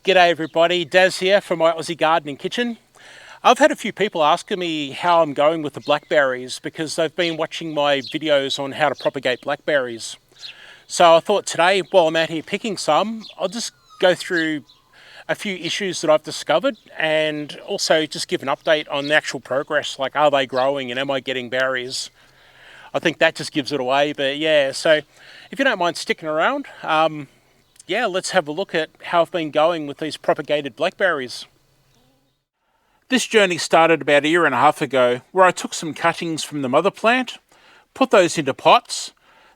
G'day everybody, Daz here from my Aussie Gardening Kitchen. I've had a few people asking me how I'm going with the blackberries because they've been watching my videos on how to propagate blackberries. So I thought today, while I'm out here picking some, I'll just go through a few issues that I've discovered and also just give an update on the actual progress, like are they growing and am I getting berries? I think that just gives it away, but yeah, so if you don't mind sticking around, yeah, let's have a look at how I've been going with these propagated blackberries. This journey started about a year and a half ago, where I took some cuttings from the mother plant, put those into pots,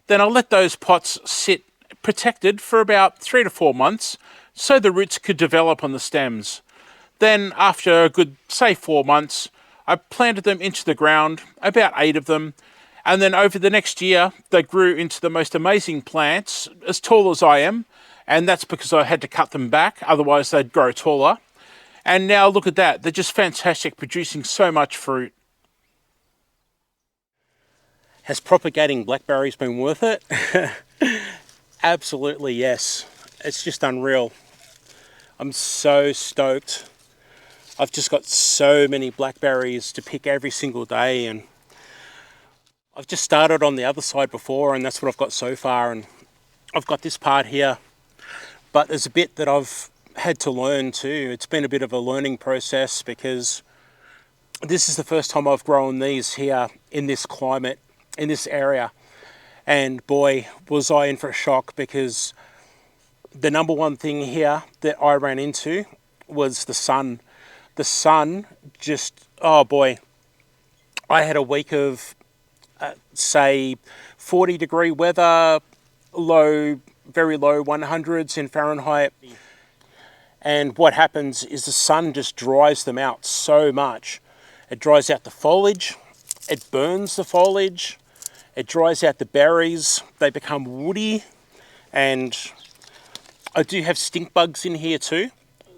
then I let those pots sit protected for about 3 to 4 months so the roots could develop on the stems. Then after a good, say 4 months, I planted them into the ground, about 8 of them, and then over the next year they grew into the most amazing plants, as tall as I am, and that's because I had to cut them back, otherwise they'd grow taller. And now look at that, they're just fantastic, producing so much fruit. Has propagating blackberries been worth it? Absolutely yes. It's just unreal. I'm so stoked. I've just got so many blackberries to pick every single day, and I've just started on the other side before, and that's what I've got so far. And I've got this part here, but there's a bit that I've had to learn too. It's been a bit of a learning process because this is the first time I've grown these here in this climate, in this area. And boy, was I in for a shock, because the number one thing here that I ran into was the sun. The sun just, oh boy, I had a week of say 40-degree weather, low, very low 100s in Fahrenheit. And what happens is the sun just dries them out so much. It dries out the foliage, it burns the foliage, it dries out the berries, they become woody, and I do have stink bugs in here too.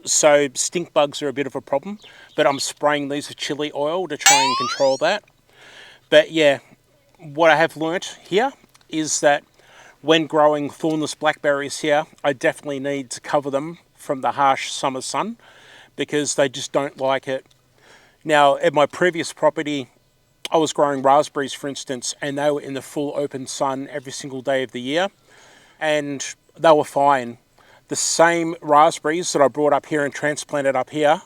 So stink bugs are a bit of a problem, but I'm spraying these with chili oil to try and control that. But yeah, what I have learnt here is that when growing thornless blackberries here, I definitely need to cover them from the harsh summer sun because they just don't like it. Now, at my previous property, I was growing raspberries, for instance, and they were in the full open sun every single day of the year, and they were fine. The same raspberries that I brought up here and transplanted up here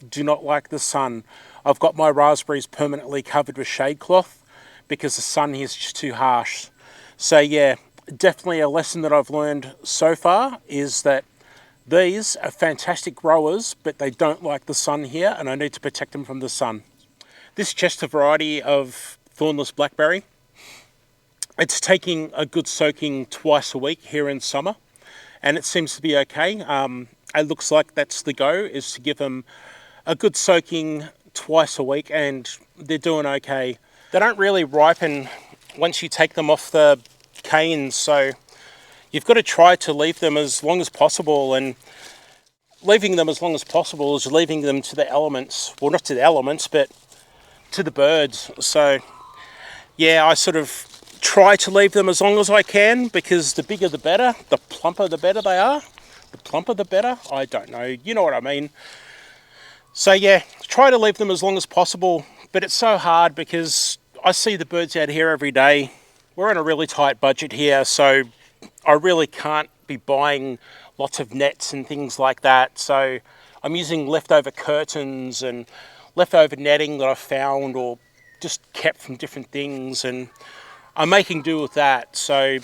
do not like the sun. I've got my raspberries permanently covered with shade cloth because the sun here is just too harsh. So yeah, definitely a lesson that I've learned so far is that these are fantastic growers, but they don't like the sun here, and I need to protect them from the sun. This Chester variety of thornless blackberry, it's taking a good soaking twice a week here in summer, and it seems to be okay. It looks like that's the go, is to give them a good soaking twice a week, and they're doing okay. They don't really ripen once you take them off the canes, so you've got to try to leave them as long as possible, and leaving them as long as possible is leaving them to the elements. Well, not to the elements, but to the birds. So yeah, I sort of try to leave them as long as I can, because the bigger the better, the plumper the better they are. The plumper the better, I don't know, you know what I mean. So yeah, try to leave them as long as possible, but it's so hard because I see the birds out here every day. We're on a really tight budget here, so I really can't be buying lots of nets and things like that. So I'm using leftover curtains and leftover netting that I've found or just kept from different things, and I'm making do with that. So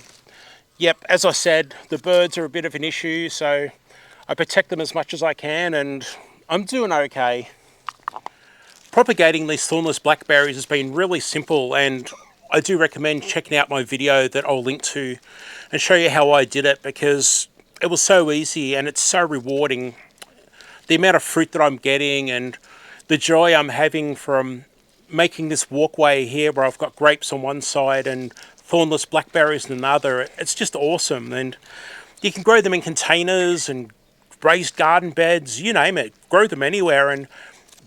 yep, as I said, the birds are a bit of an issue, so I protect them as much as I can, and I'm doing okay. Propagating these thornless blackberries has been really simple, and I do recommend checking out my video that I'll link to and show you how I did it, because it was so easy and it's so rewarding. The amount of fruit that I'm getting and the joy I'm having from making this walkway here where I've got grapes on one side and thornless blackberries on another, it's just awesome. And you can grow them in containers and raised garden beds, you name it, grow them anywhere. And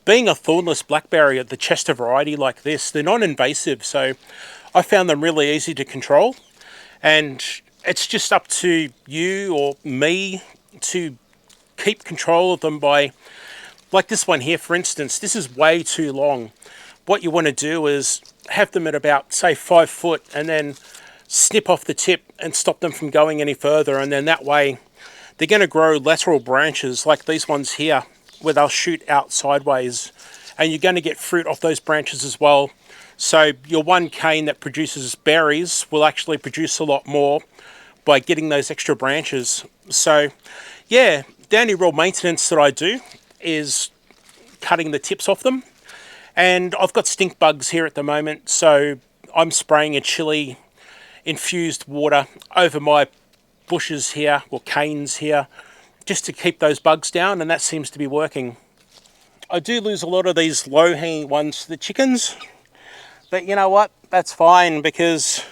being a thornless blackberry at the Chester variety like this, they're non-invasive, so I found them really easy to control. And it's just up to you or me to keep control of them by, like this one here for instance, this is way too long. What you want to do is have them at about, say, 5 foot, and then snip off the tip and stop them from going any further, and then that way they're going to grow lateral branches like these ones here, where they'll shoot out sideways, and you're going to get fruit off those branches as well. So your one cane that produces berries will actually produce a lot more by getting those extra branches. So yeah, the only real maintenance that I do is cutting the tips off them. And I've got stink bugs here at the moment, so I'm spraying a chili infused water over my bushes here, or canes here, just to keep those bugs down, and that seems to be working. I do lose a lot of these low-hanging ones to the chickens, but you know what, that's fine, because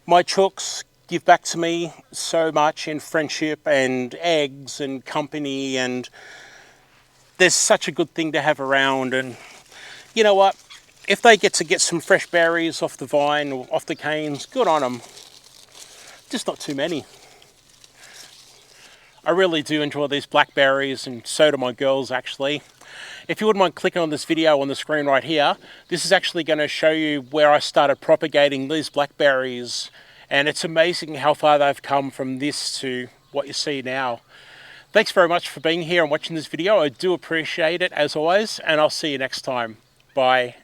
my chooks give back to me so much in friendship and eggs and company, and there's such a good thing to have around. And you know what, if they get to get some fresh berries off the vine or off the canes, good on them. Just not too many. I really do enjoy these blackberries, and so do my girls actually. If you wouldn't mind clicking on this video on the screen right here, this is actually going to show you where I started propagating these blackberries, and it's amazing how far they've come from this to what you see now. Thanks very much for being here and watching this video. I do appreciate it as always, and I'll see you next time. Bye.